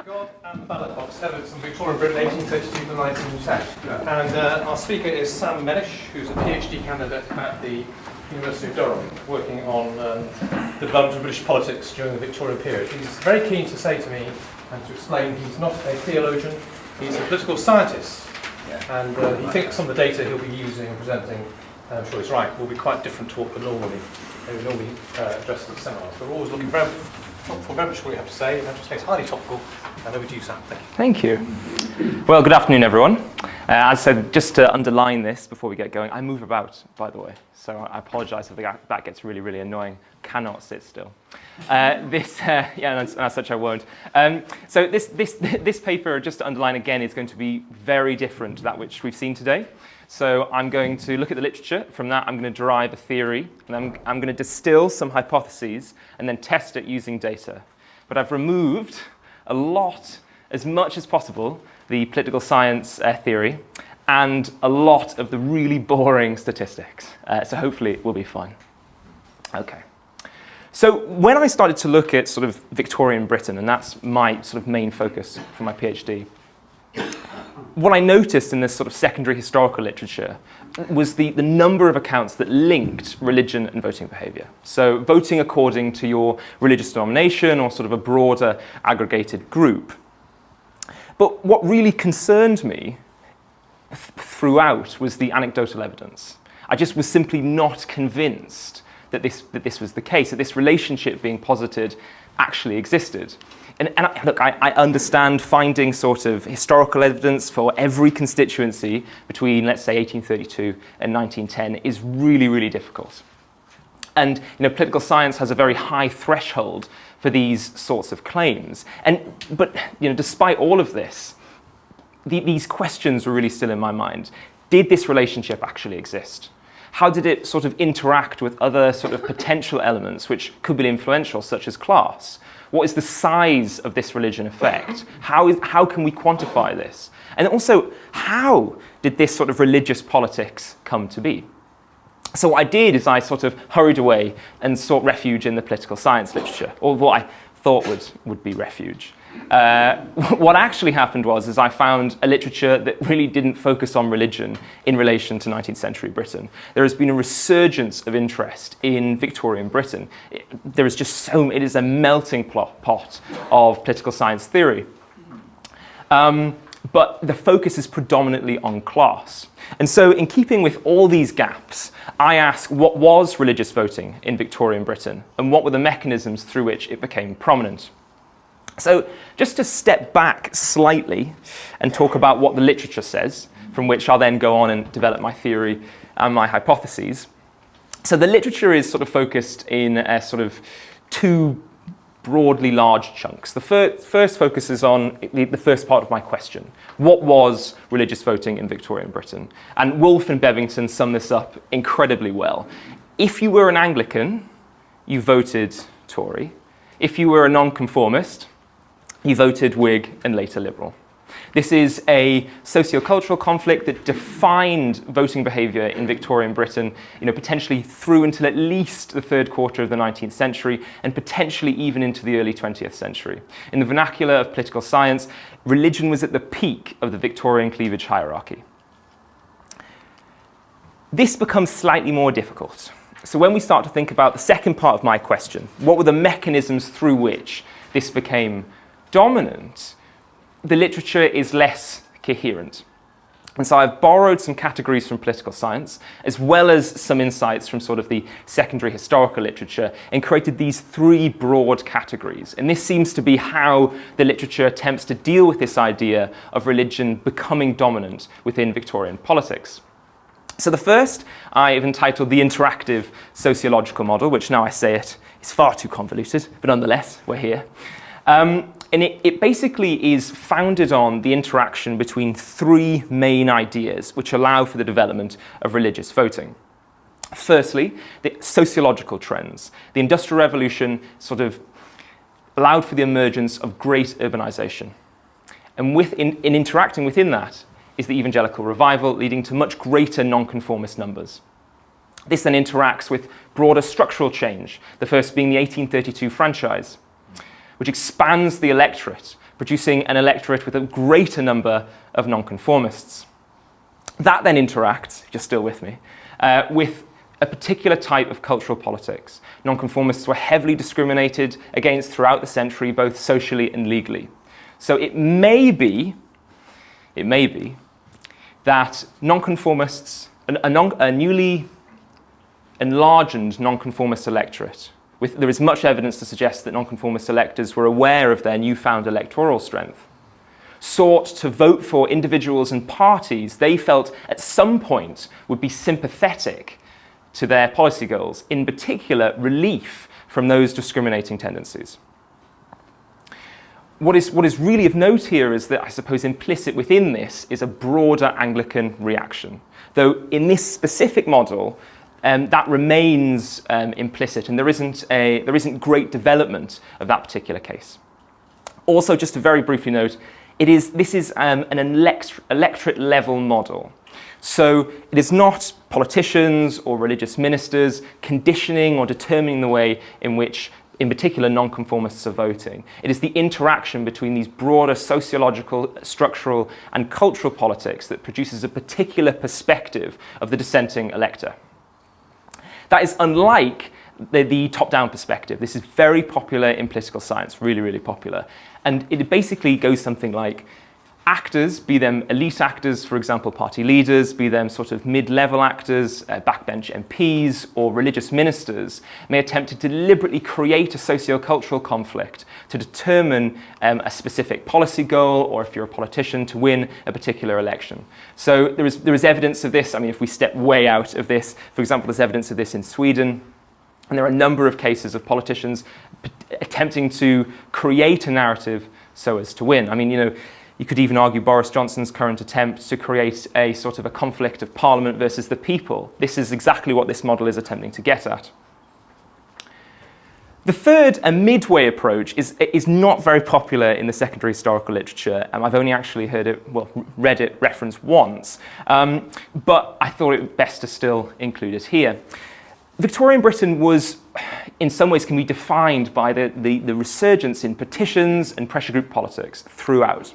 God and the Ballot box, evidence in Victorian Britain, 1832 to 1910. And our speaker is Sam Mellish, who's a PhD candidate at the University of Durham, working on the development of British politics during the Victorian period. He's very keen to say to me and to explain he's not a theologian, he's a political scientist. And he thinks some of the data he'll be using and presenting, I'm sure he's right, will be quite different to what we normally address in seminars. But we're always looking for very much what you have to say. And I just say it's highly topical. And over to you, Sam. Thank you. Thank you. Well, good afternoon, everyone. As I said, just to underline this before we get going, I move about, by the way. So I apologise if that gets really, really annoying. Cannot sit still. And as such, I won't. So this paper, just to underline again, is going to be very different to that which we've seen today. So I'm going to look at the literature. From that, I'm going to derive a theory. And I'm going to distill some hypotheses and then test it using data. But I've removed as much as possible, the political science theory and a lot of the really boring statistics. So hopefully it will be fun. Okay. So when I started to look at sort of Victorian Britain, and that's my sort of main focus for my PhD, what I noticed in this sort of secondary historical literature was the number of accounts that linked religion and voting behaviour. So voting according to your religious denomination or sort of a broader aggregated group. But what really concerned me throughout was the anecdotal evidence. I just was simply not convinced that this was the case, that this relationship being posited actually existed. And look, I understand finding sort of historical evidence for every constituency between, let's say, 1832 and 1910 is really, really difficult. And political science has a very high threshold for these sorts of claims. But despite all of this, these questions were really still in my mind. Did this relationship actually exist? How did it sort of interact with other sort of potential elements which could be influential, such as class? What is the size of this religion effect? How can we quantify this? And also, how did this sort of religious politics come to be? So what I did is I sort of hurried away and sought refuge in the political science literature, or what I thought would be refuge. What actually happened was I found a literature that really didn't focus on religion in relation to 19th century Britain. There has been a resurgence of interest in Victorian Britain. It is a melting pot of political science theory. But the focus is predominantly on class. And so in keeping with all these gaps, I ask what was religious voting in Victorian Britain and what were the mechanisms through which it became prominent. So just to step back slightly and talk about what the literature says, from which I'll then go on and develop my theory and my hypotheses. So the literature is sort of focused in sort of two broadly large chunks. The first focuses on the first part of my question. What was religious voting in Victorian Britain? And Wolfe and Bevington sum this up incredibly well. If you were an Anglican, you voted Tory. If you were a Nonconformist, you voted Whig and later Liberal. This is a sociocultural conflict that defined voting behaviour in Victorian Britain, potentially through until at least the third quarter of the 19th century and potentially even into the early 20th century. In the vernacular of political science, religion was at the peak of the Victorian cleavage hierarchy. This becomes slightly more difficult. So when we start to think about the second part of my question, what were the mechanisms through which this became dominant, the literature is less coherent. And so I've borrowed some categories from political science, as well as some insights from sort of the secondary historical literature, and created these three broad categories. And this seems to be how the literature attempts to deal with this idea of religion becoming dominant within Victorian politics. So the first I've entitled the interactive sociological model, which now I say it is far too convoluted, but nonetheless, we're here. And it basically is founded on the interaction between three main ideas which allow for the development of religious voting. Firstly, the sociological trends. The Industrial Revolution sort of allowed for the emergence of great urbanisation. And in interacting within that is the evangelical revival, leading to much greater nonconformist numbers. This then interacts with broader structural change, the first being the 1832 franchise, which expands the electorate producing an electorate with a greater number of nonconformists. That then interacts, if you're still with me, with a particular type of cultural politics. Nonconformists were heavily discriminated against throughout the century, both socially and legally. So it may be that nonconformists, a newly enlarged nonconformist electorate, there is much evidence to suggest that nonconformist electors were aware of their newfound electoral strength, sought to vote for individuals and parties they felt at some point would be sympathetic to their policy goals, in particular relief from those discriminating tendencies. What is really of note here is that I suppose implicit within this is a broader Anglican reaction, though in this specific model that remains implicit, and there isn't great development of that particular case. Also, just to very briefly note, this is an electorate level model. So it is not politicians or religious ministers conditioning or determining the way in which, in particular, nonconformists are voting. It is the interaction between these broader sociological, structural, and cultural politics that produces a particular perspective of the dissenting elector. That is unlike the top-down perspective. This is very popular in political science, really, really popular. And it basically goes something like actors, be them elite actors, for example, party leaders, be them sort of mid-level actors, backbench MPs, or religious ministers, may attempt to deliberately create a socio-cultural conflict to determine a specific policy goal, or if you're a politician, to win a particular election. So there is evidence of this. I mean, if we step way out of this, for example, there's evidence of this in Sweden. And there are a number of cases of politicians attempting to create a narrative so as to win. I mean, you could even argue Boris Johnson's current attempt to create a sort of a conflict of Parliament versus the people. This is exactly what this model is attempting to get at. The third, a midway approach, is not very popular in the secondary historical literature. I've only actually read it referenced once, but I thought it best to still include it here. Victorian Britain was, in some ways, can be defined by the resurgence in petitions and pressure group politics throughout.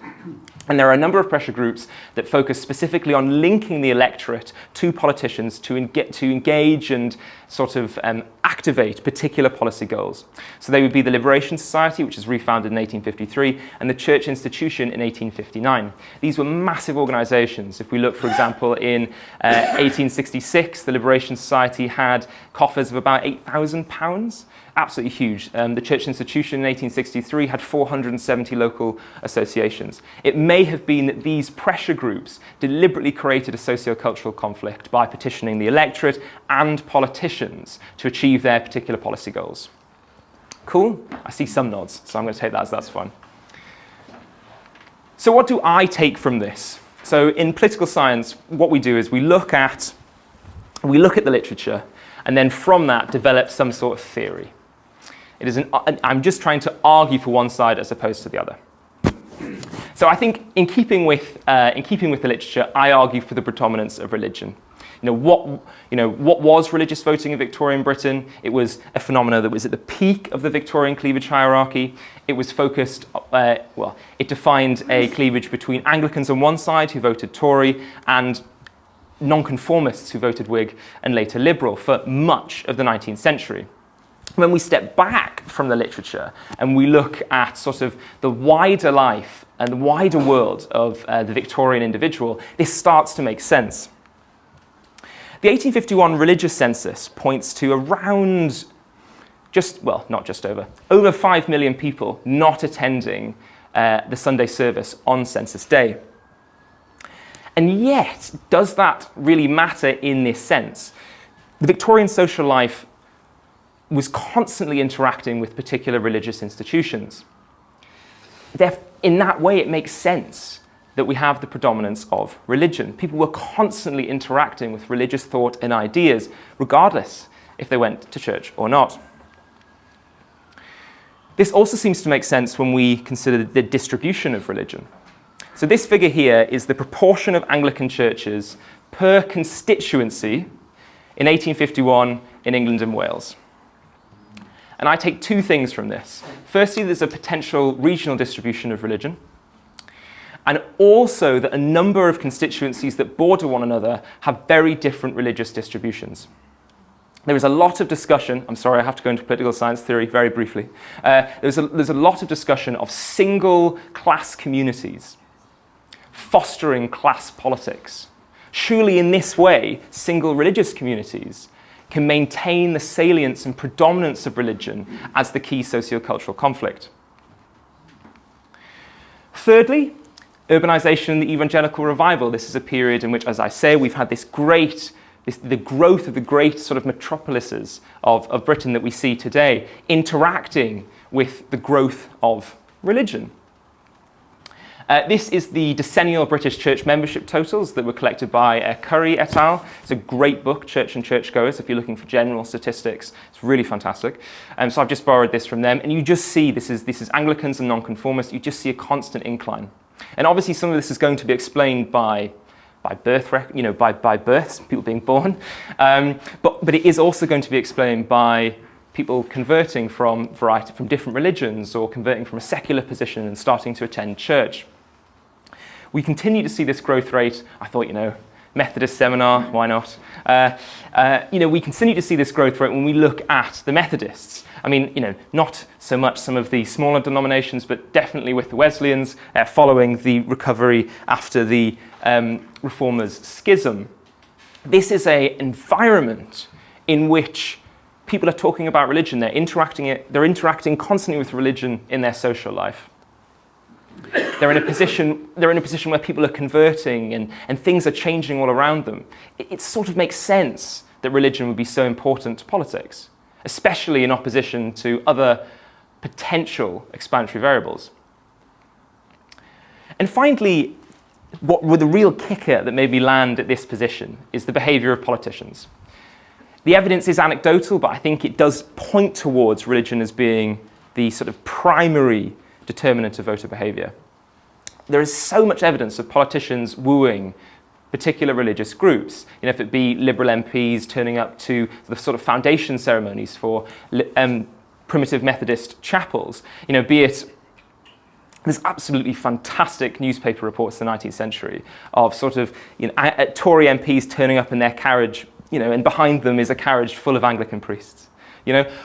And there are a number of pressure groups that focus specifically on linking the electorate to politicians to engage and sort of activate particular policy goals. So they would be the Liberation Society, which was refounded in 1853, and the Church Institution in 1859. These were massive organisations. If we look, for example, in 1866, the Liberation Society had coffers of about £8,000. Absolutely huge. The Church Institution in 1863 had 470 local associations. It may have been that these pressure groups deliberately created a socio-cultural conflict by petitioning the electorate and politicians to achieve their particular policy goals. Cool? I see some nods, so I'm going to take that as that's fun. So what do I take from this? So in political science, what we do is we look at the literature, and then from that develop some sort of theory. I'm just trying to argue for one side as opposed to the other. So I think in keeping with the literature, I argue for the predominance of religion. What was religious voting in Victorian Britain? It was a phenomenon that was at the peak of the Victorian cleavage hierarchy. It was focused, it defined a cleavage between Anglicans on one side, who voted Tory, and nonconformists who voted Whig and later Liberal for much of the 19th century. When we step back from the literature and we look at sort of the wider life and the wider world of the Victorian individual, this starts to make sense. The 1851 religious census points to around over 5 million people not attending the Sunday service on census day. And yet, does that really matter in this sense? The Victorian social life was constantly interacting with particular religious institutions. In that way, it makes sense that we have the predominance of religion. People were constantly interacting with religious thought and ideas, regardless if they went to church or not. This also seems to make sense when we consider the distribution of religion. So this figure here is the proportion of Anglican churches per constituency in 1851 in England and Wales. And I take two things from this. Firstly, there's a potential regional distribution of religion, and also that a number of constituencies that border one another have very different religious distributions. There is a lot of discussion, I'm sorry, I have to go into political science theory very briefly. There's a lot of discussion of single class communities fostering class politics. Surely in this way, single religious communities can maintain the salience and predominance of religion as the key socio-cultural conflict. Thirdly, urbanisation and the evangelical revival. This is a period in which, as I say, we've had the growth of the great sort of metropolises of Britain that we see today interacting with the growth of religion. This is the decennial British church membership totals that were collected by Curry et al. It's a great book, Church and Churchgoers, if you're looking for general statistics. It's really fantastic. So I've just borrowed this from them, and you just see, this is Anglicans and Nonconformists, you just see a constant incline. And obviously some of this is going to be explained by birth, by births, people being born, but it is also going to be explained by people converting from different religions or converting from a secular position and starting to attend church. We continue to see this growth rate. I thought, Methodist seminar, why not? We continue to see this growth rate when we look at the Methodists. I mean, not so much some of the smaller denominations, but definitely with the Wesleyans following the recovery after the Reformers' schism. This is an environment in which people are talking about religion. They're interacting constantly with religion in their social life. They're in a position where people are converting and things are changing all around them. It sort of makes sense that religion would be so important to politics, especially in opposition to other potential explanatory variables. And finally, what were the real kicker that made me land at this position is the behaviour of politicians. The evidence is anecdotal, but I think it does point towards religion as being the sort of primary determinant of voter behaviour. There is so much evidence of politicians wooing particular religious groups. If it be Liberal MPs turning up to the sort of foundation ceremonies for primitive Methodist chapels, be it. There's absolutely fantastic newspaper reports in the 19th century of sort of Tory MPs turning up in their carriage, and behind them is a carriage full of Anglican priests.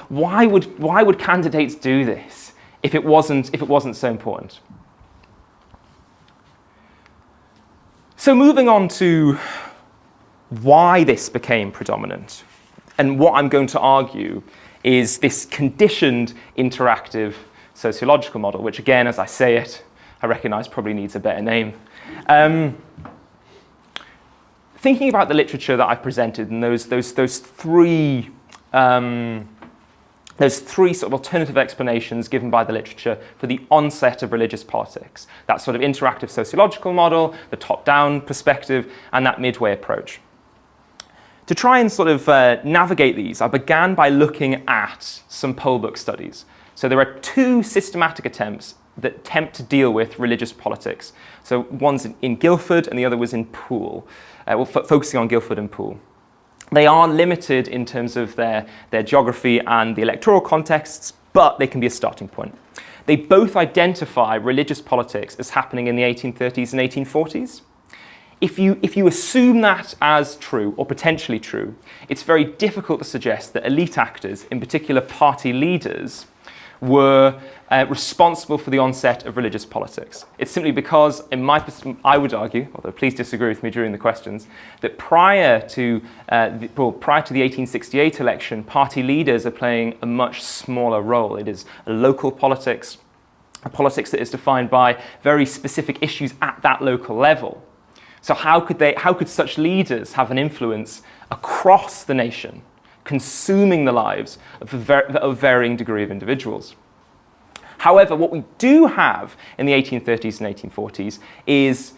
Why would candidates do this if it wasn't so important? So moving on to why this became predominant, and what I'm going to argue is this conditioned interactive sociological model, which again, as I say it, I recognise probably needs a better name. Thinking about the literature that I've presented and those three sort of alternative explanations given by the literature for the onset of religious politics, that sort of interactive sociological model, the top-down perspective, and that midway approach. To try and sort of navigate these, I began by looking at some poll book studies. So there are two systematic attempts that attempt to deal with religious politics. So one's in Guildford and the other was in Poole, focusing on Guildford and Poole. They are limited in terms of their geography and the electoral contexts, but they can be a starting point. They both identify religious politics as happening in the 1830s and 1840s. If you assume that as true, or potentially true, it's very difficult to suggest that elite actors, in particular party leaders, were responsible for the onset of religious politics. It's simply because, I would argue, although please disagree with me during the questions, that prior to the 1868 election, party leaders are playing a much smaller role. It is a local politics, a politics that is defined by very specific issues at that local level. So how could such leaders have an influence across the nation, consuming the lives of a varying degree of individuals? However, what we do have in the 1830s and 1840s is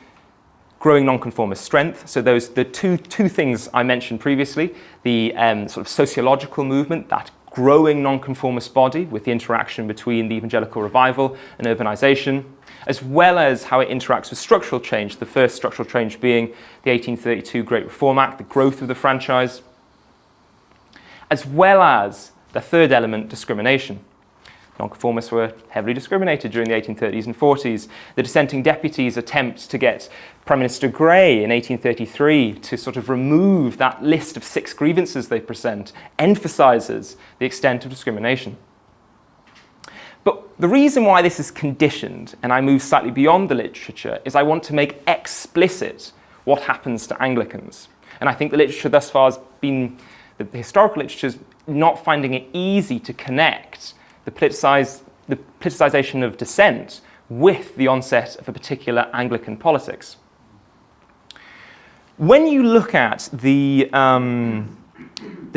growing nonconformist strength. So the two things I mentioned previously, the sort of sociological movement, that growing nonconformist body with the interaction between the evangelical revival and urbanisation, as well as how it interacts with structural change, the first structural change being the 1832 Great Reform Act, the growth of the franchise, as well as The third element, discrimination. Nonconformists were heavily discriminated during the 1830s and 40s. The dissenting deputies attempt to get Prime Minister Grey in 1833 to sort of remove that list of 6 grievances they present, emphasises the extent of discrimination. But the reason why this is conditioned, and I move slightly beyond the literature, is I want to make explicit what happens to Anglicans. And I think the literature thus far has been, the historical literature is not finding it easy to connect the politicisation of dissent with the onset of a particular Anglican politics. When you look at the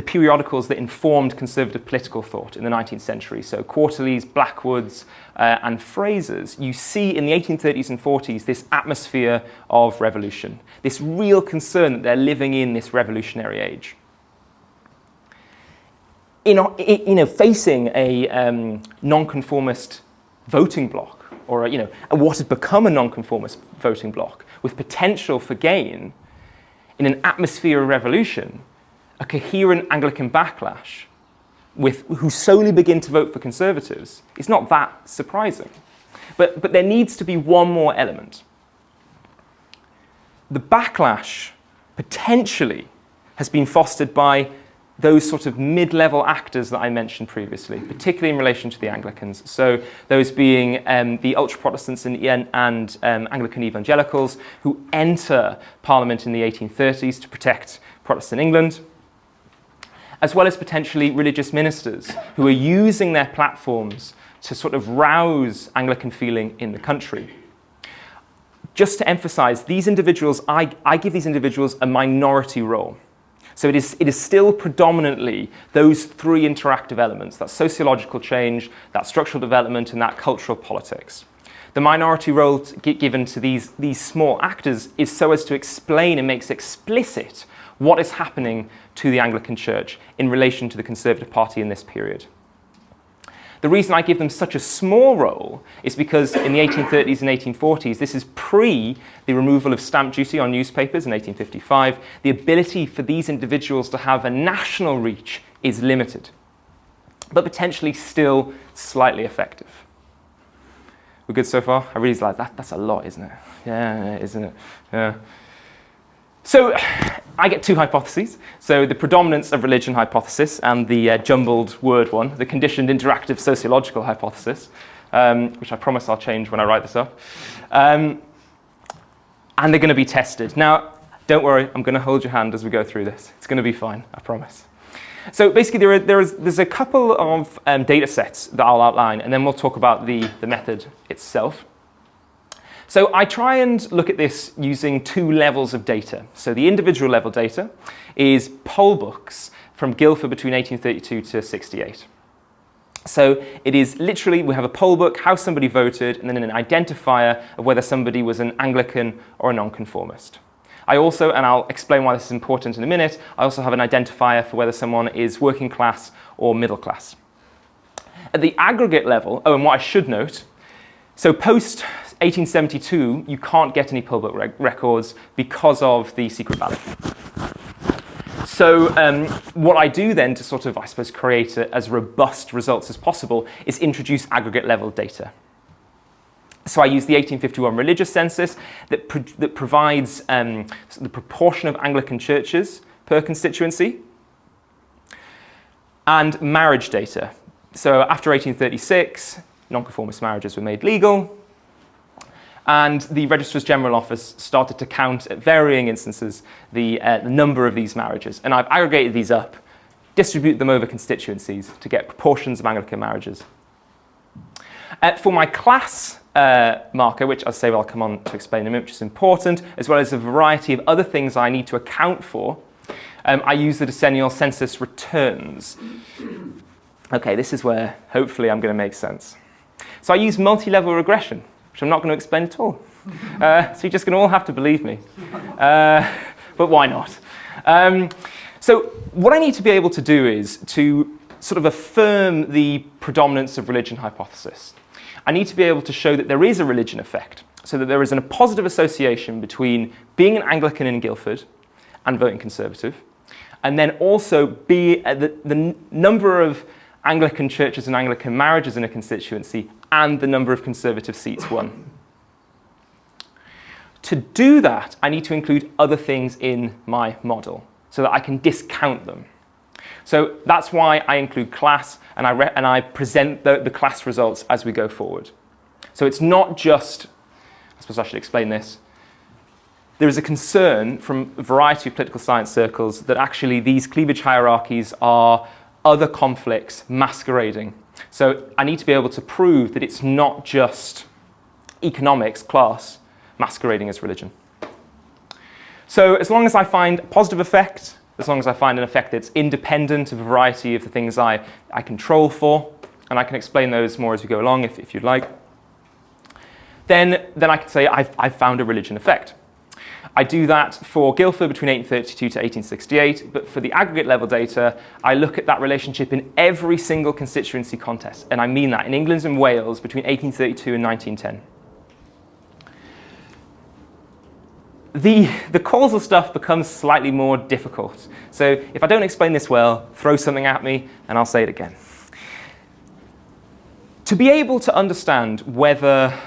periodicals that informed conservative political thought in the 19th century, so Quarterly's, Blackwood's, and Fraser's, you see in the 1830s and 40s this atmosphere of revolution, this real concern that they're living in this revolutionary age. Facing a nonconformist voting bloc, or what has become a nonconformist voting bloc, with potential for gain, in an atmosphere of revolution, a coherent Anglican backlash, who solely begin to vote for Conservatives, is not that surprising. But there needs to be one more element. The backlash potentially has been fostered by those sort of mid-level actors that I mentioned previously, particularly in relation to the Anglicans. So those being the ultra-Protestants and Anglican evangelicals who enter Parliament in the 1830s to protect Protestant England, as well as potentially religious ministers who are using their platforms to sort of rouse Anglican feeling in the country. Just to emphasize, these individuals, I give these individuals a minority role. So it is still predominantly those 3 interactive elements, that sociological change, that structural development, and that cultural politics. The minority role given to these small actors is so as to explain and makes explicit what is happening to the Anglican Church in relation to the Conservative Party in this period. The reason I give them such a small role is because in the 1830s and 1840s, this is pre the removal of stamp duty on newspapers in 1855, the ability for these individuals to have a national reach is limited, but potentially still slightly effective. We're good so far? I really like that. That's a lot, isn't it? Yeah, isn't it? Yeah. So I get 2 hypotheses. So the predominance of religion hypothesis and the jumbled word one, the conditioned interactive sociological hypothesis, which I promise I'll change when I write this up. And they're going to be tested. Now, don't worry, I'm going to hold your hand as we go through this. It's going to be fine, I promise. So basically, there's a couple of data sets that I'll outline, and then we'll talk about the method itself. So I try and look at this using 2 levels of data. So the individual level data is poll books from Guildford between 1832 to 68. So it is literally, we have a poll book, how somebody voted, and then an identifier of whether somebody was an Anglican or a nonconformist. I also, and I'll explain why this is important in a minute, I also have an identifier for whether someone is working class or middle class. At the aggregate level, and what I should note, so post 1872, you can't get any poll book records because of the secret ballot. So what I do then to sort of, I suppose, create as robust results as possible is introduce aggregate level data. So I use the 1851 religious census that provides the proportion of Anglican churches per constituency, and marriage data. So after 1836, nonconformist marriages were made legal, and the Registrar's General Office started to count at varying instances the number of these marriages. And I've aggregated these up, distribute them over constituencies to get proportions of Anglican marriages. For my class marker, which I'll say I'll come on to explain in a minute, which is important, as well as a variety of other things I need to account for, I use the decennial census returns. Okay, this is where hopefully I'm going to make sense. So I use multi-level regression, which I'm not going to explain at all. So you're just going to all have to believe me. But why not? So what I need to be able to do is to sort of affirm the predominance of religion hypothesis. I need to be able to show that there is a religion effect, so that there is a positive association between being an Anglican in Guildford and voting Conservative, and then also the number of Anglican churches and Anglican marriages in a constituency, and the number of Conservative seats won. To do that, I need to include other things in my model so that I can discount them. So that's why I include class, and I present the class results as we go forward. So it's not just, I suppose I should explain this. There is a concern from a variety of political science circles that actually these cleavage hierarchies are other conflicts masquerading. So I need to be able to prove that it's not just economics, class, masquerading as religion. So as long as I find a positive effect, as long as I find an effect that's independent of a variety of the things I control for, and I can explain those more as we go along if you'd like, then I can say I've found a religion effect. I do that for Guildford between 1832 to 1868, but for the aggregate level data, I look at that relationship in every single constituency contest, and I mean that in England and Wales between 1832 and 1910. The causal stuff becomes slightly more difficult. So if I don't explain this well, throw something at me and I'll say it again. To be able to understand whether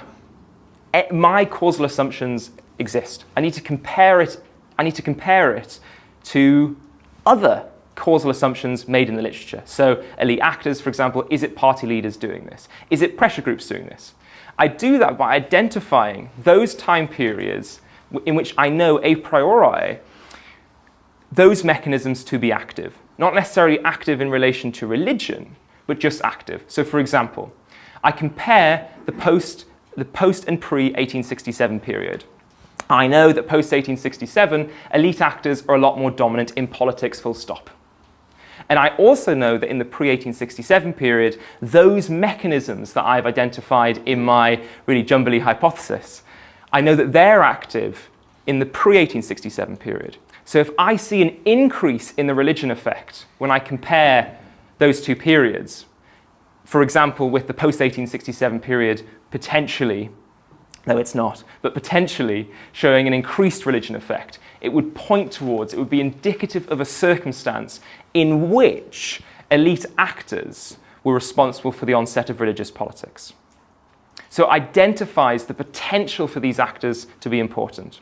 my causal assumptions exist, I need to compare it to other causal assumptions made in the literature. So elite actors, for example, is it party leaders doing this? Is it pressure groups doing this? I do that by identifying those time periods in which I know a priori those mechanisms to be active. Not necessarily active in relation to religion, but just active. So for example, I compare the post and pre-1867 period. I know that post-1867, elite actors are a lot more dominant in politics, full stop. And I also know that in the pre-1867 period, those mechanisms that I've identified in my really jumbly hypothesis, I know that they're active in the pre-1867 period. So if I see an increase in the religion effect when I compare those two periods, for example, with the post-1867 period potentially, no it's not, but potentially showing an increased religion effect, it would be indicative of a circumstance in which elite actors were responsible for the onset of religious politics. So it identifies the potential for these actors to be important.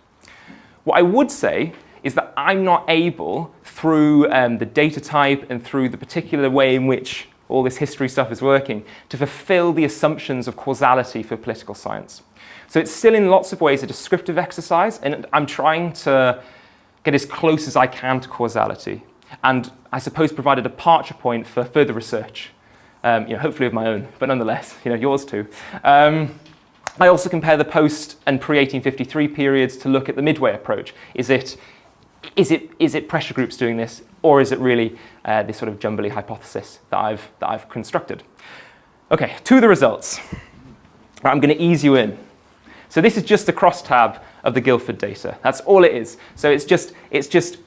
What I would say is that I'm not able, through the data type and through the particular way in which all this history stuff is working, to fulfill the assumptions of causality for political science. So it's still in lots of ways a descriptive exercise, and I'm trying to get as close as I can to causality, and I suppose provide a departure point for further research. Hopefully of my own, but nonetheless, yours too. I also compare the post and pre-1853 periods to look at the midway approach. Is it pressure groups doing this, or is it really this sort of jumbly hypothesis that I've constructed? Okay, to the results. I'm going to ease you in. So this is just a crosstab of the Guildford data. That's all it is. So it's just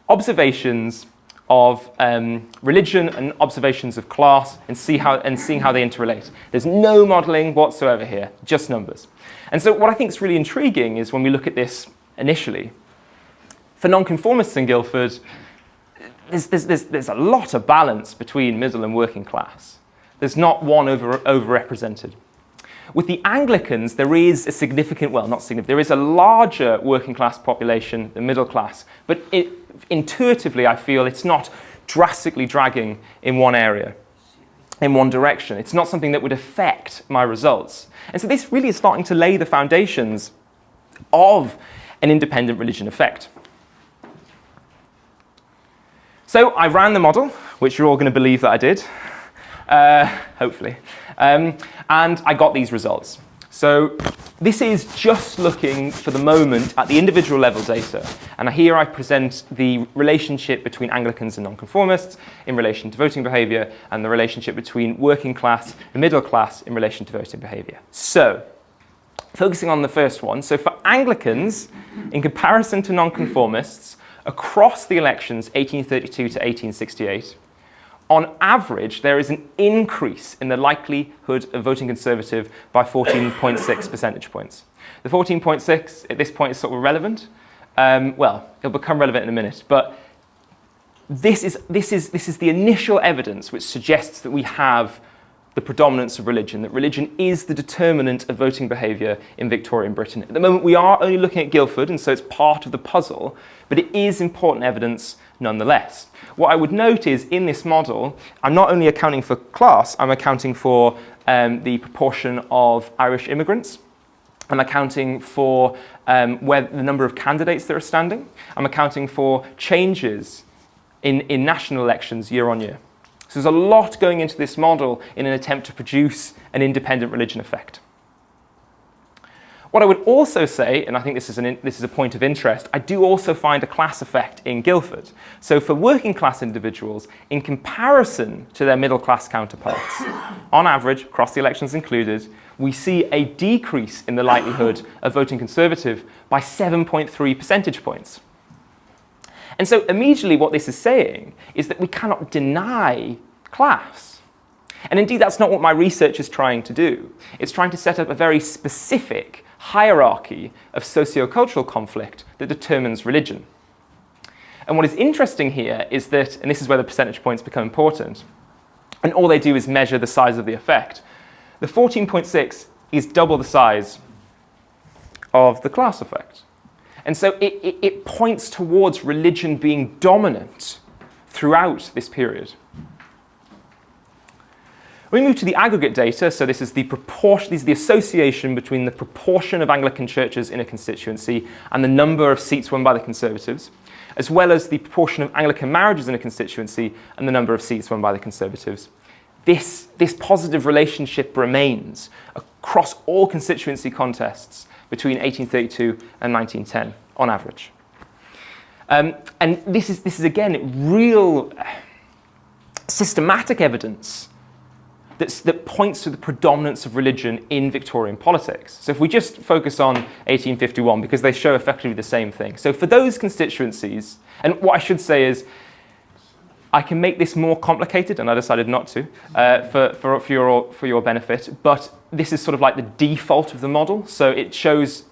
observations of religion and observations of class and seeing how they interrelate. There's no modelling whatsoever here, just numbers. And so what I think is really intriguing is when we look at this initially, for nonconformists in Guildford, there's a lot of balance between middle and working class. There's not one overrepresented. With the Anglicans, there is a significant, well, not significant, there is a larger working class population than middle class, but intuitively I feel it's not drastically dragging in one area, in one direction. It's not something that would affect my results. And so this really is starting to lay the foundations of an independent religion effect. So I ran the model, which you're all going to believe that I did, hopefully, and I got these results. So this is just looking for the moment at the individual level data, and here I present the relationship between Anglicans and nonconformists in relation to voting behaviour, and the relationship between working class and middle class in relation to voting behaviour. So, focusing on the first one, so for Anglicans, in comparison to nonconformists, across the elections 1832 to 1868, on average, there is an increase in the likelihood of voting Conservative by 14.6 percentage points. The 14.6 at this point is sort of irrelevant. Well, it'll become relevant in a minute, but this is the initial evidence which suggests that we have the predominance of religion, that religion is the determinant of voting behaviour in Victorian Britain. At the moment, we are only looking at Guildford, and so it's part of the puzzle, but it is important evidence nonetheless. What I would note is, in this model, I'm not only accounting for class, I'm accounting for the proportion of Irish immigrants. I'm accounting for where the number of candidates that are standing. I'm accounting for changes in national elections year on year. So there's a lot going into this model in an attempt to produce an independent religion effect. What I would also say, and I think this is a point of interest, I do also find a class effect in Guildford. So for working class individuals, in comparison to their middle class counterparts, on average, across the elections included, we see a decrease in the likelihood of voting Conservative by 7.3 percentage points. And so immediately what this is saying is that we cannot deny class. And indeed, that's not what my research is trying to do. It's trying to set up a very specific hierarchy of socio-cultural conflict that determines religion. And what is interesting here is that, and this is where the percentage points become important, and all they do is measure the size of the effect. The 14.6 is double the size of the class effect. And so it points towards religion being dominant throughout this period. We move to the aggregate data, so this is the proportion, this is the association between the proportion of Anglican churches in a constituency and the number of seats won by the Conservatives, as well as the proportion of Anglican marriages in a constituency and the number of seats won by the Conservatives. This positive relationship remains across all constituency contests between 1832 and 1910, on average. And this is again, real systematic evidence that points to the predominance of religion in Victorian politics. So if we just focus on 1851, because they show effectively the same thing. So for those constituencies, and what I should say is, I can make this more complicated, and I decided not to, for your benefit, but this is sort of like the default of the model. So it shows,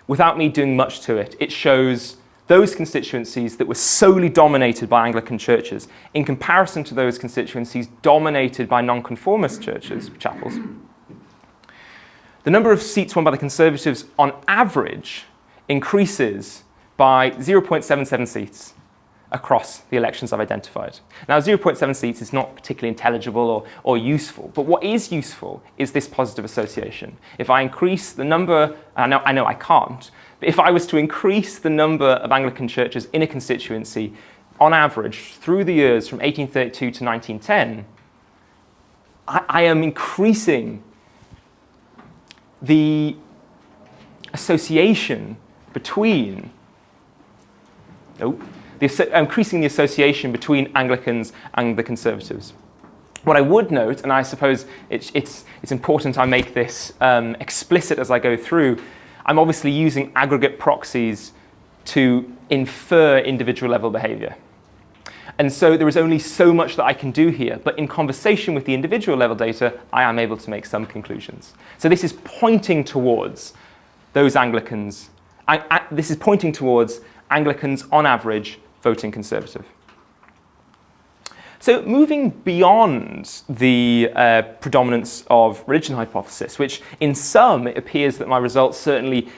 without me doing much to it, it shows those constituencies that were solely dominated by Anglican churches in comparison to those constituencies dominated by Nonconformist churches, chapels. The number of seats won by the Conservatives on average increases by 0.77 seats across the elections I've identified. Now, 0.7 seats is not particularly intelligible or useful, but what is useful is this positive association. If I increase the number, I know I can't, but if I was to increase the number of Anglican churches in a constituency, on average, through the years from 1832 to 1910, I am increasing the association between, increasing the association between Anglicans and the Conservatives. What I would note, and I suppose it's important I make this explicit as I go through, I'm obviously using aggregate proxies to infer individual level behaviour. And so there is only so much that I can do here, but in conversation with the individual level data, I am able to make some conclusions. So this is pointing towards those Anglicans, this is pointing towards Anglicans on average voting Conservative. So moving beyond the predominance of religion hypothesis, which in some it appears that my results certainly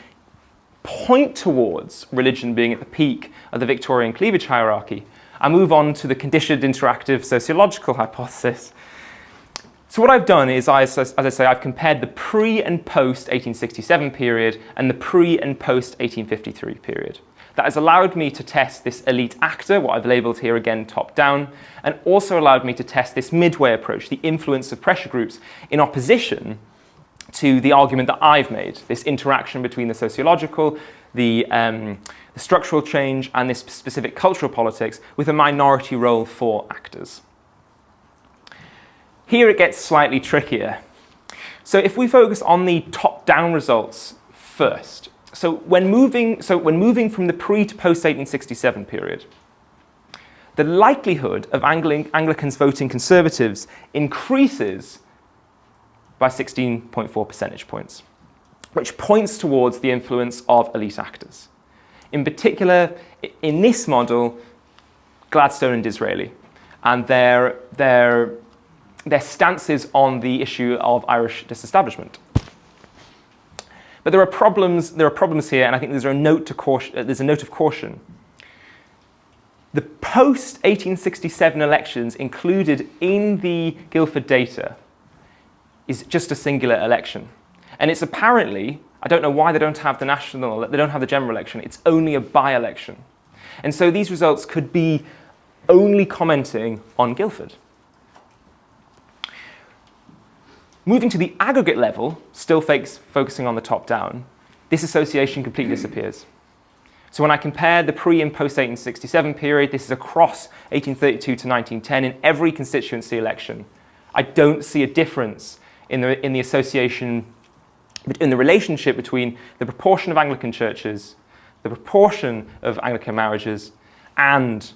point towards religion being at the peak of the Victorian cleavage hierarchy, I move on to the conditioned interactive sociological hypothesis. So what I've done is, as I say, I've compared the pre and post 1867 period and the pre and post 1853 period. That has allowed me to test this elite actor, what I've labelled here again top down, and also allowed me to test this midway approach, the influence of pressure groups, in opposition to the argument that I've made, this interaction between the sociological, the structural change, and this specific cultural politics with a minority role for actors. Here it gets slightly trickier. So if we focus on the top-down results first, So when moving from the pre to post 1867 period, the likelihood of Anglicans voting Conservatives increases by 16.4 percentage points, which points towards the influence of elite actors. In particular, in this model, Gladstone and Disraeli, and their stances on the issue of Irish disestablishment. But there are problems here, and I think there's a note of caution. The post-1867 elections included in the Guildford data is just a singular election. And it's apparently, I don't know why they don't have the general election, it's only a by-election. And so these results could be only commenting on Guildford. Moving to the aggregate level, still focusing on the top down, this association completely disappears. So when I compare the pre and post 1867 period, this is across 1832 to 1910 in every constituency election. I don't see a difference in the association, in the relationship between the proportion of Anglican churches, the proportion of Anglican marriages, and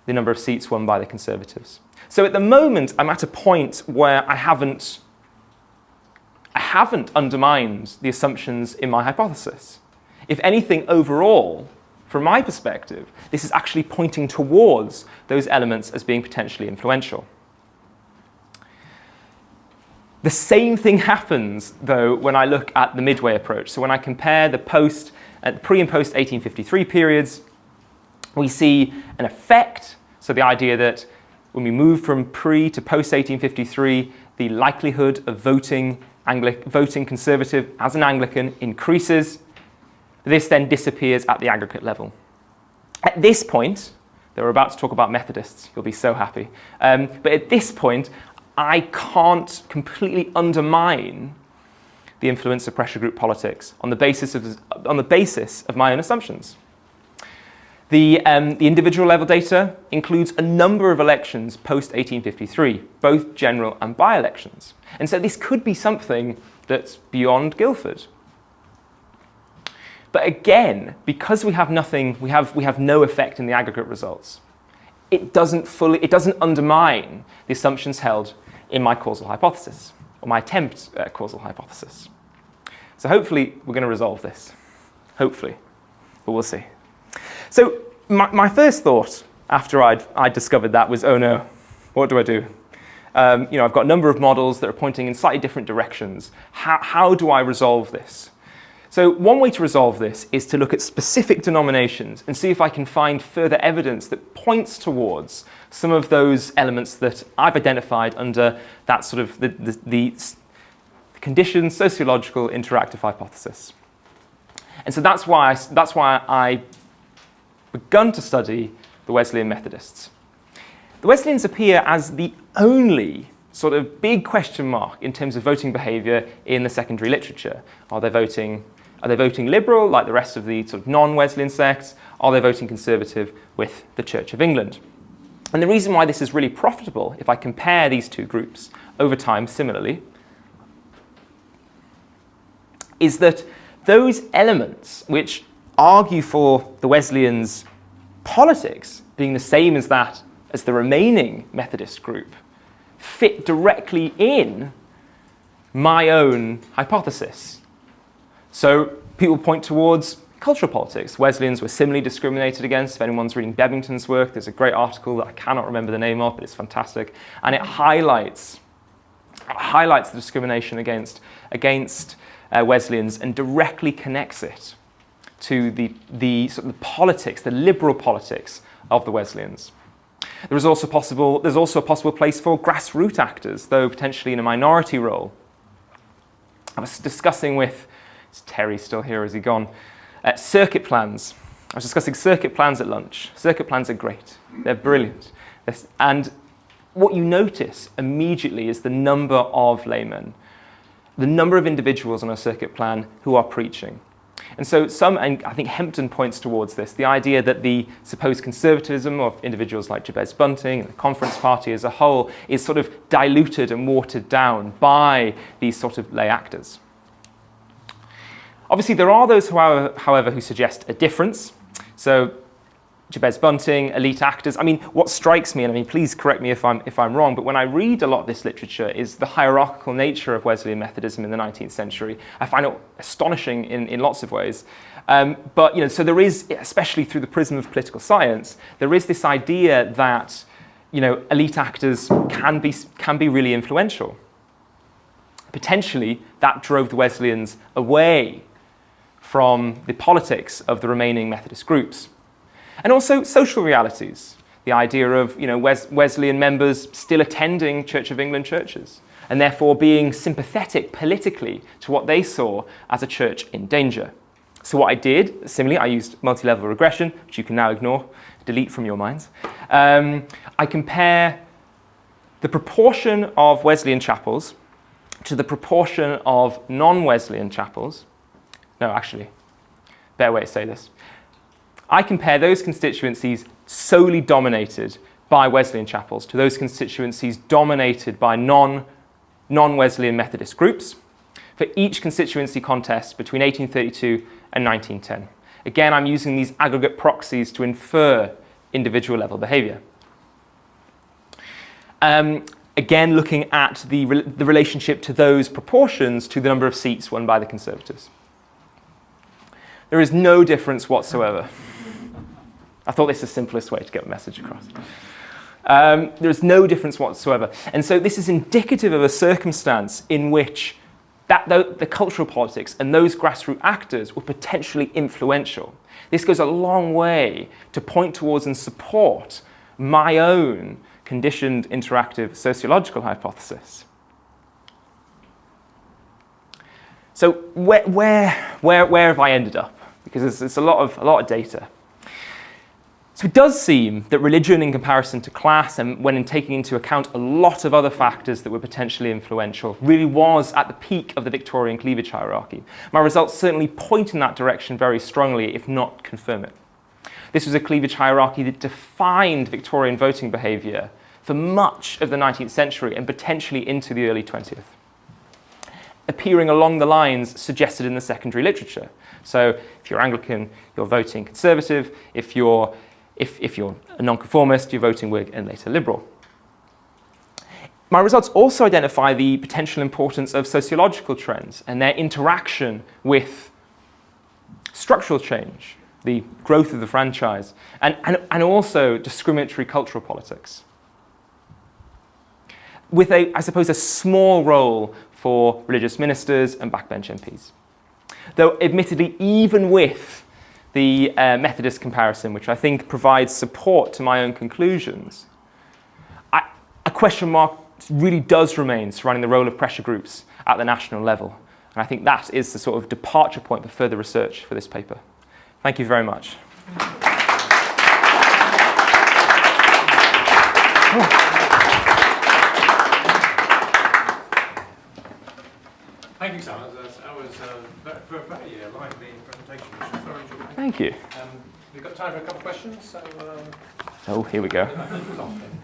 the number of seats won by the Conservatives. So at the moment, I'm at a point where I haven't undermined the assumptions in my hypothesis. If anything, overall, from my perspective, this is actually pointing towards those elements as being potentially influential. The same thing happens, though, when I look at the midway approach. So when I compare the pre and post 1853 periods, we see an effect. So the idea that when we move from pre to post 1853, the likelihood of voting Conservative as an Anglican increases. This then disappears at the aggregate level. At this point, we're about to talk about Methodists, you'll be so happy. But at this point, I can't completely undermine the influence of pressure group politics on the basis of my own assumptions. The individual level data includes a number of elections post-1853, both general and by-elections. And so this could be something that's beyond Guildford. But again, because we have nothing, we have no effect in the aggregate results, it doesn't undermine the assumptions held in my causal hypothesis, or my attempt at causal hypothesis. So hopefully we're going to resolve this. Hopefully. But we'll see. So my first thought after I'd discovered that was, oh no, what do I do? I've got a number of models that are pointing in slightly different directions. How do I resolve this? So one way to resolve this is to look at specific denominations and see if I can find further evidence that points towards some of those elements that I've identified under that sort of the conditioned sociological interactive hypothesis. And so that's why I begun to study the Wesleyan Methodists. The Wesleyans appear as the only sort of big question mark in terms of voting behaviour in the secondary literature. Are they voting liberal like the rest of the sort of non-Wesleyan sects? Are they voting conservative with the Church of England? And the reason why this is really profitable, if I compare these two groups over time similarly, is that those elements which argue for the Wesleyans' politics being the same as that as the remaining Methodist group fit directly in my own hypothesis. So people point towards cultural politics. Wesleyans were similarly discriminated against. If anyone's reading Bebbington's work, there's a great article that I cannot remember the name of, but it's fantastic. And it highlights the discrimination against Wesleyans and directly connects it to the sort of politics, the liberal politics of the Wesleyans. There's also a possible place for grassroots actors, though potentially in a minority role. I was discussing with, is Terry still here, is he gone? Circuit plans. I was discussing circuit plans at lunch. Circuit plans are great. They're brilliant. And what you notice immediately is the number of laymen, the number of individuals on a circuit plan who are preaching. And so and I think Hempton points towards this, the idea that the supposed conservatism of individuals like Jabez Bunting and the Conference Party as a whole is sort of diluted and watered down by these sort of lay actors. Obviously, there are those, however, who suggest a difference. So Jabez Bunting, elite actors. I mean, what strikes me, and I mean, please correct me if I'm wrong, but when I read a lot of this literature, is the hierarchical nature of Wesleyan Methodism in the 19th century. I find it astonishing in lots of ways. But so there is, especially through the prism of political science, there is this idea that elite actors can be really influential. Potentially, that drove the Wesleyans away from the politics of the remaining Methodist groups. And also social realities, the idea of Wesleyan members still attending Church of England churches, and therefore being sympathetic politically to what they saw as a church in danger. So what I did, similarly, I used multi-level regression, which you can now ignore, delete from your minds. I compare the proportion of Wesleyan chapels to the proportion of non-Wesleyan chapels. No, actually, better way to say this. I compare those constituencies solely dominated by Wesleyan chapels to those constituencies dominated by non-Wesleyan Methodist groups for each constituency contest between 1832 and 1910. Again, I'm using these aggregate proxies to infer individual level behaviour. Again, looking at the relationship to those proportions to the number of seats won by the Conservatives. There is no difference whatsoever. I thought this is the simplest way to get the message across. There is no difference whatsoever. And so this is indicative of a circumstance in which the cultural politics and those grassroots actors were potentially influential. This goes a long way to point towards and support my own conditioned interactive sociological hypothesis. So where have I ended up? Because it's a lot of data. So it does seem that religion in comparison to class, and when taking into account a lot of other factors that were potentially influential, really was at the peak of the Victorian cleavage hierarchy. My results certainly point in that direction very strongly, if not confirm it. This was a cleavage hierarchy that defined Victorian voting behaviour for much of the 19th century and potentially into the early 20th, appearing along the lines suggested in the secondary literature. So if you're Anglican, you're voting Conservative. If you're a Nonconformist, you're voting Whig and later Liberal. My results also identify the potential importance of sociological trends and their interaction with structural change, the growth of the franchise, and also discriminatory cultural politics, with I suppose, a small role for religious ministers and backbench MPs. Though admittedly, even with the Methodist comparison, which I think provides support to my own conclusions, a question mark really does remain surrounding the role of pressure groups at the national level. And I think that is the sort of departure point for further research for this paper. Thank you very much. Thank you, Sam. That was a very lively presentation, which I thoroughly enjoyed. Thank you. We've got time for a couple of questions. So, oh, here we go.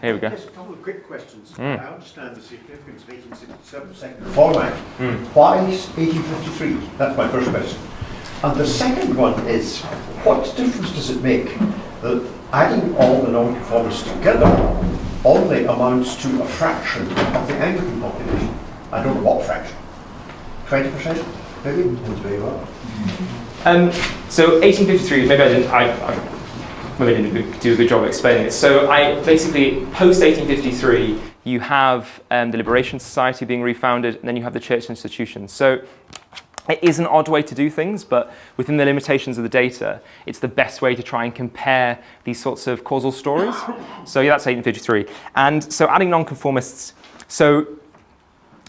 Here we go. Just a couple of quick questions. I understand the significance of 1867 second format. Why 1853? That's my first question. And the second one is, what difference does it make that adding all the nonconformists together only amounts to a fraction of the Anglican population? I don't know what fraction. 20%? Maybe? That's very well. So 1853, maybe I didn't do a good job of explaining it. So I basically, post 1853, you have the Liberation Society being refounded, and then you have the church institutions. So it is an odd way to do things, but within the limitations of the data, it's the best way to try and compare these sorts of causal stories. So yeah, that's 1853. And so adding nonconformists, so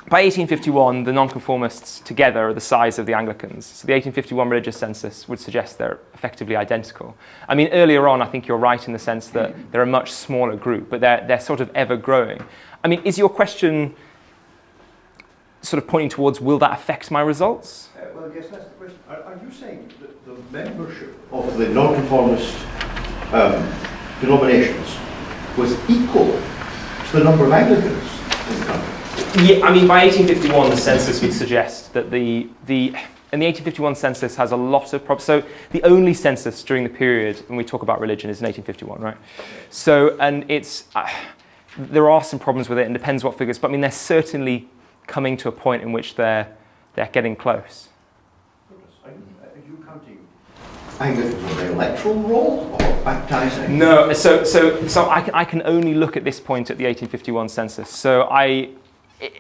by 1851, the nonconformists together are the size of the Anglicans. So the 1851 religious census would suggest they're effectively identical. I mean, earlier on, I think you're right in the sense that they're a much smaller group, but they're sort of ever growing. I mean, is your question sort of pointing towards, will that affect my results? Well, I guess that's the question. Are you saying that the membership of the nonconformist denominations was equal to the number of Anglicans in the country? Yeah, I mean, by 1851, the census would suggest that the And the 1851 census has a lot of problems. So the only census during the period when we talk about religion is in 1851, right? So, and it's, there are some problems with it, and depends what figures, but I mean, they're certainly coming to a point in which they're getting close. Are you counting Anglicans with the electoral roll or baptizing? No, so I can only look at this point at the 1851 census. So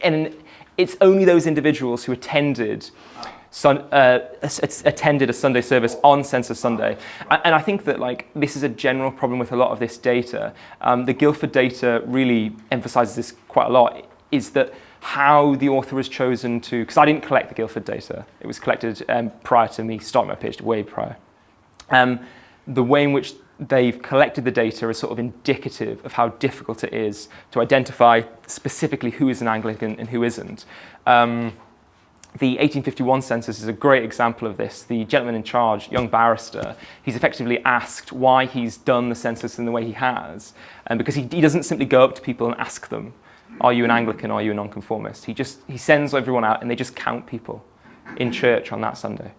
and it's only those individuals who attended a Sunday service on Census Sunday. And I think that like this is a general problem with a lot of this data. The Guildford data really emphasizes this quite a lot, is that how the author was chosen to, because I didn't collect the Guildford data, it was collected prior to me starting my PhD, way prior. The way in which they've collected the data is sort of indicative of how difficult it is to identify specifically who is an Anglican and who isn't. The 1851 census is a great example of this. The gentleman in charge, young barrister, he's effectively asked why he's done the census in the way he has, and because he doesn't simply go up to people and ask them, are you an Anglican, are you a Nonconformist? He sends everyone out and they just count people in church on that Sunday.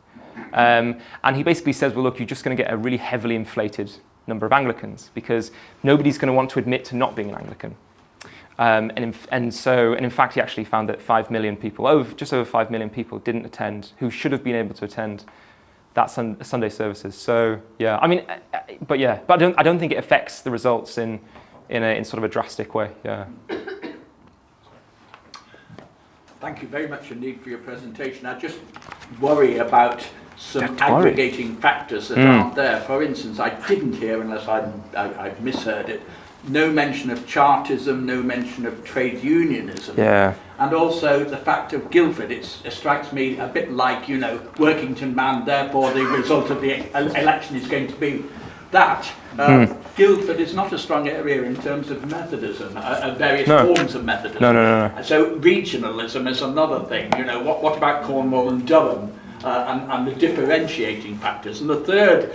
And he basically says, well, look, you're just going to get a really heavily inflated number of Anglicans because nobody's going to want to admit to not being an Anglican. And in fact, he actually found that 5 million people, just over 5 million people didn't attend, who should have been able to attend that Sunday services. So yeah, I mean, but I don't think it affects the results in sort of a drastic way. Yeah. Thank you very much indeed for your presentation. I just worry about some aggregating factors that aren't there. For instance, I didn't hear, unless I misheard it, no mention of Chartism, no mention of trade unionism. Yeah. And also the fact of Guildford, it strikes me a bit like, you know, Workington man, therefore the result of the election is going to be that. Guildford is not a strong area in terms of Methodism, various forms of Methodism. No. So regionalism is another thing. You know, what about Cornwall and Durham and the differentiating factors? And the third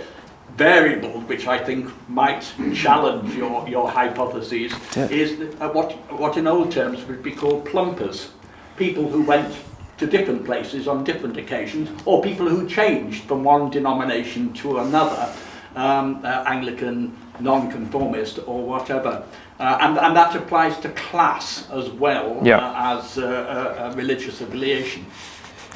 variable, which I think might challenge your hypotheses, is what in old terms would be called plumpers. People who went to different places on different occasions, or people who changed from one denomination to another, Anglican, Nonconformist, or whatever. And that applies to class as well as a religious affiliation.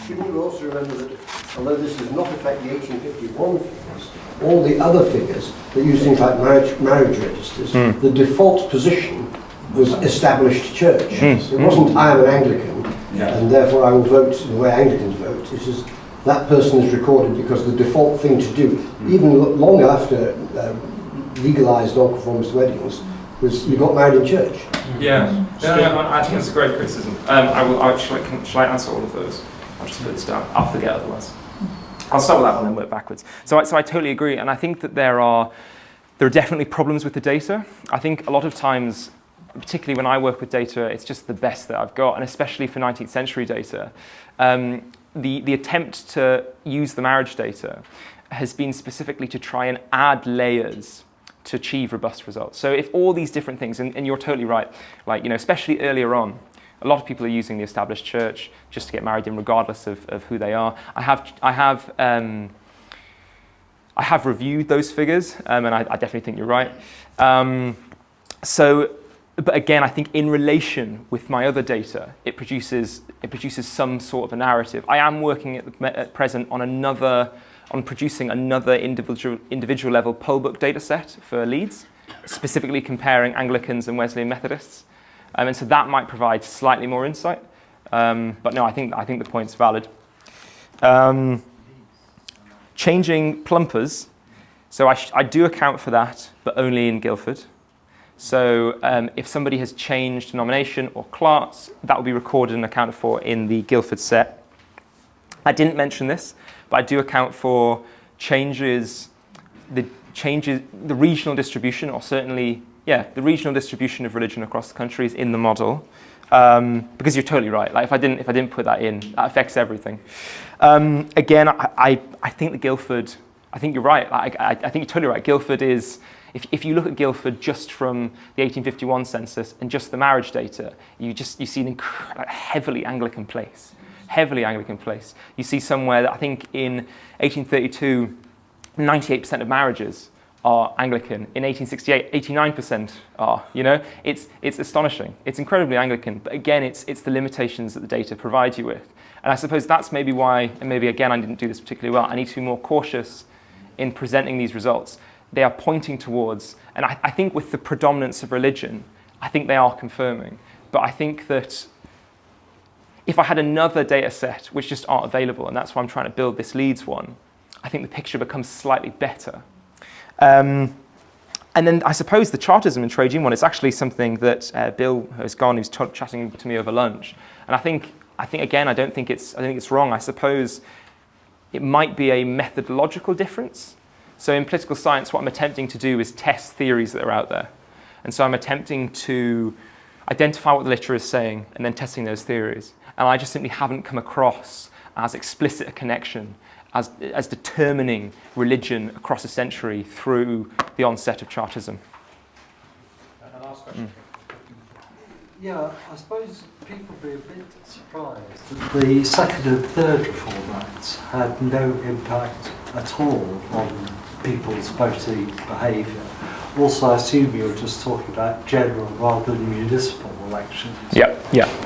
You need to also remember that although this does not affect the 1851 figures, all the other figures that use things like marriage registers, the default position was established church. It wasn't I am an Anglican and therefore I will vote the way Anglicans vote. It's just that person is recorded because the default thing to do, even long after legalised nonconformist weddings, was you got married in church. Yeah, I think it's a great criticism. Shall I answer all of those? I'll just put this down. I'll forget otherwise. I'll start with that one and work backwards. So I totally agree, and I think that there are definitely problems with the data. I think a lot of times, particularly when I work with data, it's just the best that I've got, and especially for 19th century data. The attempt to use the marriage data has been specifically to try and add layers to achieve robust results. So if all these different things, and you're totally right, like, you know, especially earlier on, a lot of people are using the established church just to get married in, regardless of who they are. I have reviewed those figures, and I definitely think you're right. But again, I think in relation with my other data, it produces some sort of a narrative. I am working at present on producing another individual level poll book data set for Leeds, specifically comparing Anglicans and Wesleyan Methodists. And so that might provide slightly more insight. But no, I think the point's valid. Changing plumpers. So I do account for that, but only in Guildford. So if somebody has changed denomination or class, that will be recorded and accounted for in the Guildford set. I didn't mention this, but I do account for the regional distribution, or certainly, the regional distribution of religion across the country is in the model. Because you're totally right. Like if I didn't put that in, that affects everything. Again, I think the Guildford. I think you're right. I think you're totally right. Guildford is. If you look at Guildford just from the 1851 census and just the marriage data, you see an heavily Anglican place. heavily Anglican place. You see somewhere that I think in 1832, 98% of marriages are Anglican. In 1868, 89% are. You know, it's astonishing. It's incredibly Anglican, but again, it's the limitations that the data provide you with. And I suppose that's maybe why, and maybe again I didn't do this particularly well, I need to be more cautious in presenting these results. They are pointing towards, and I think with the predominance of religion, I think they are confirming. But I think that if I had another data set which just aren't available, and that's why I'm trying to build this Leeds one, I think the picture becomes slightly better. And then I suppose the Chartism and trade union one is actually something that Bill has gone, who's chatting to me over lunch. And I think again, I think it's wrong. I suppose it might be a methodological difference. So in political science, what I'm attempting to do is test theories that are out there. And so I'm attempting to identify what the literature is saying and then testing those theories. And I just simply haven't come across as explicit a connection as determining religion across a century through the onset of Chartism. And last question. Yeah, I suppose people would be a bit surprised that the second and third Reform Acts had no impact at all on people's voting behaviour. Also, I assume you were just talking about general rather than municipal elections. Yeah.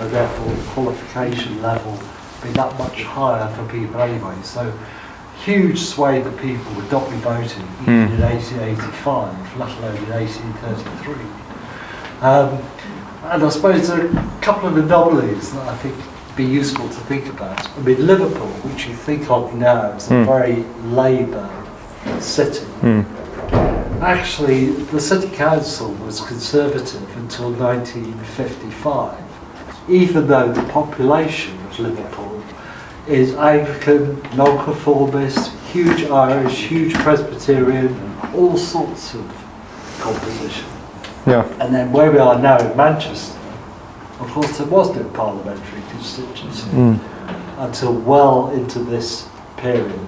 And therefore the qualification level be that much higher for people anyway. So huge swathe of people would not be voting even in 1885, let alone in 1833. And I suppose there are a couple of anomalies that I think would be useful to think about. I mean, Liverpool, which you think of now as a very Labour city, actually the City Council was Conservative until 1955, even though the population of Liverpool is Anglican, Nonconformist, huge Irish, huge Presbyterian, all sorts of composition. Yeah. And then where we are now in Manchester, of course there was no parliamentary constituency until well into this period.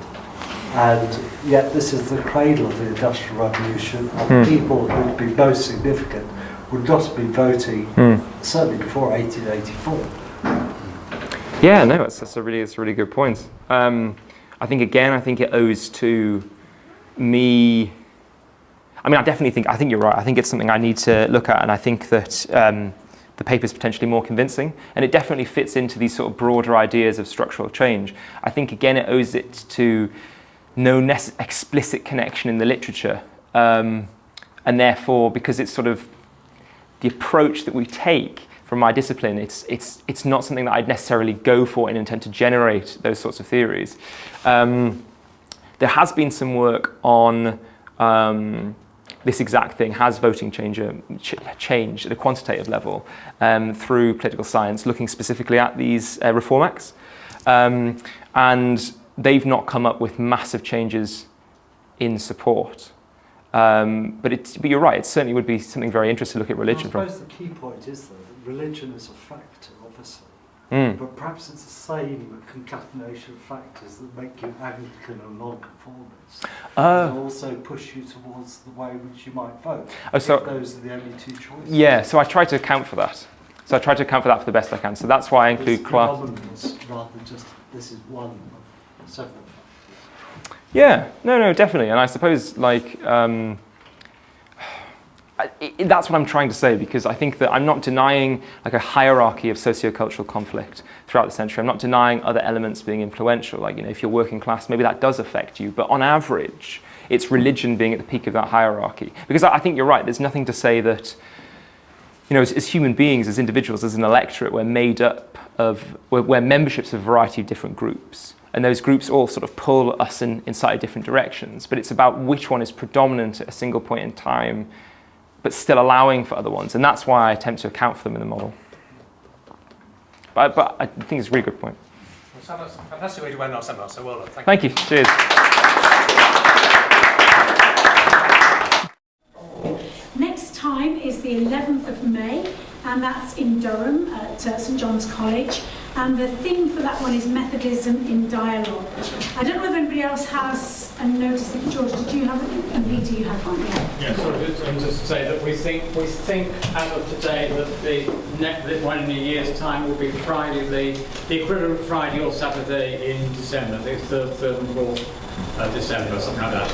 And yet this is the cradle of the Industrial Revolution, and people who would be most significant would not be voting certainly before 1884. Yeah, no, that's a really good point. I think it owes to me. I mean, I think you're right. I think it's something I need to look at, and I think that the paper is potentially more convincing, and it definitely fits into these sort of broader ideas of structural change. I think again it owes it to no explicit connection in the literature, and therefore because it's sort of the approach that we take from my discipline, it's not something that I'd necessarily go for and intend to generate those sorts of theories. There has been some work on this exact thing. Has voting changed at a quantitative level through political science, looking specifically at these Reform Acts, and they've not come up with massive changes in support. But you're right, it certainly would be something very interesting to look at religion from. I suppose the key point is, though, that religion is a factor, obviously. But perhaps it's the same concatenation of factors that make you Anglican and Nonconformist. And also push you towards the way in which you might vote. If those are the only two choices. Yeah, so I try to account for that. So I try to account for that for the best I can. So that's why I include class. Rather than just this is one of several factors. Yeah, no, definitely. And I suppose that's what I'm trying to say, because I think that I'm not denying like a hierarchy of sociocultural conflict throughout the century. I'm not denying other elements being influential. Like, if you're working class, maybe that does affect you. But on average, it's religion being at the peak of that hierarchy. Because I think you're right. There's nothing to say that, as human beings, as individuals, as an electorate, we're made up of, we're memberships of a variety of different groups. And those groups all sort of pull us in slightly different directions. But it's about which one is predominant at a single point in time, but still allowing for other ones. And that's why I attempt to account for them in the model. But I think it's a really good point. Well, that's a fantastic way to end our seminar, so well done. Thank you. Cheers. Next time is the 11th of May, and that's in Durham at St John's College. And the theme for that one is Methodism in dialogue. I don't know if anybody else has a notice. George, did you have it? And Peter, you had one, yeah. Yeah, so just to say that we think as of today that one in a year's time will be Friday, the equivalent Friday or Saturday in December, the 3rd and 4th December, something like that.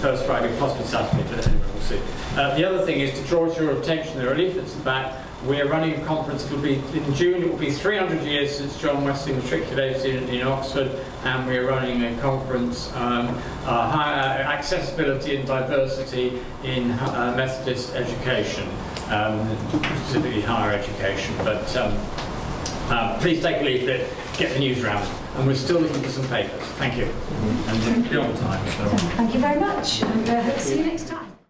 First Friday, possibly Saturday, but anyway, we'll see. The other thing is to draw your attention, there are leaflets at the back. We're running a conference, it'll be in June, it will be 300 years since John Wesley matriculated in Oxford, and we're running a conference, higher accessibility and diversity in Methodist education, specifically higher education. But please take a leaflet, get the news round, and we're still looking for some papers. Thank you. And beyond time. So. Thank you very much, and hope to see you next time.